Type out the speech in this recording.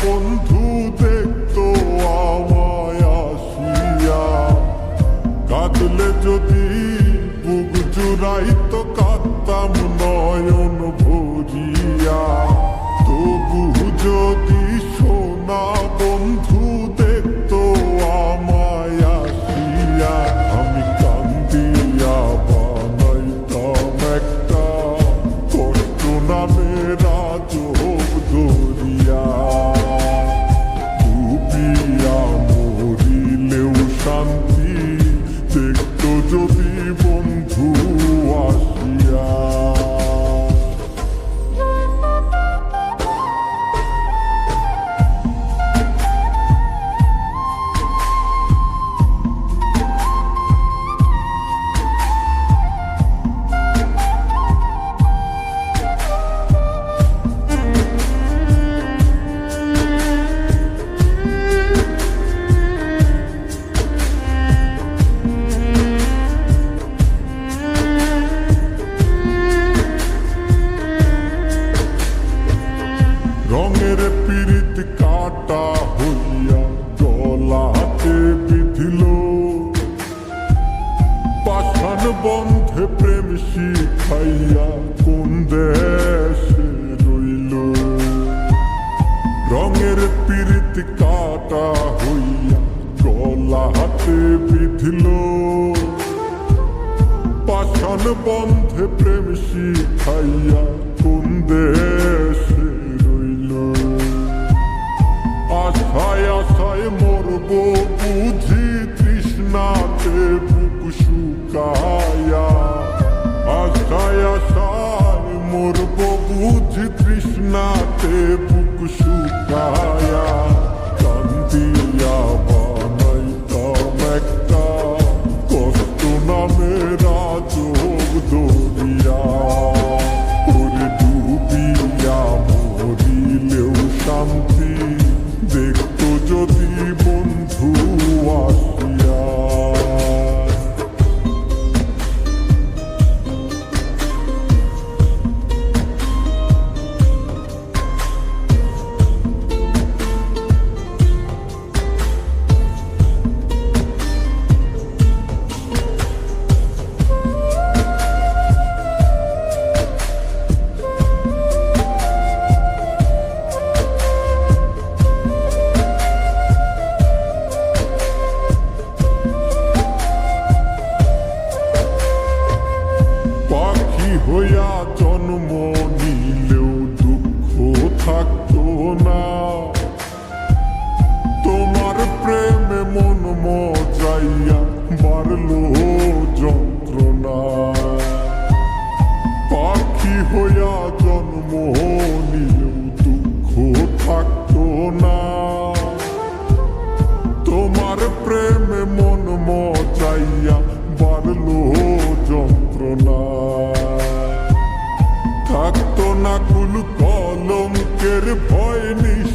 বন্ধু দেখতো আমায় আসিয়া, কাঁদলে যদি বুক জুড়াইতো কাঁদতাম নয়ন ভরিয়া। তবু যদি সোনা বন্ধু দেখতো আমায় আসিয়া, আমি কান্দিয়া বানাইতাম একটা কষ্ট নামের আজব দরিয়া। ডুবিয়া মরিলেও শান্তি দেখতো যদি বন্ধু আসিয়া। রঙের পীড়িত কাটা হইয়া গলাতে বিধিল, পাষাণ বন্ধে প্রেম শিখাইয়া কোন দেশে রইল। রঙের পীড়িত কাটা হইয়া গলাতে বিধিল, পাষাণ বন্ধে প্রেম শিখাইয়া কোন দেশে। আশায় আশায় মরব বুঝি তৃষ্ণাতে বুক শুকায়া। আশায় আশায় মরব বুঝি তৃষ্ণাতে বুক শুকায়া। কান্দিয়া বানাইতাম একটা কষ্ট নামের আজব দরিয়া। ওরে ডুবিয়া মরিলেও শান্তি দেখতো যদি বন্ধু আসিয়া। হইয়া জন্ম নিলেও দুঃখ থাকতো না, তোমার প্রেমে মন মজাইয়া বাড়লো যন্ত্রণা। পাখি হইয়া জন্ম নিলেও দুঃখ থাকতো না, তোমার প্রেমে মন মজাইয়া বাড়লো যন্ত্রণা। থাকতো না কুল কলঙ্কের ভয় নিশ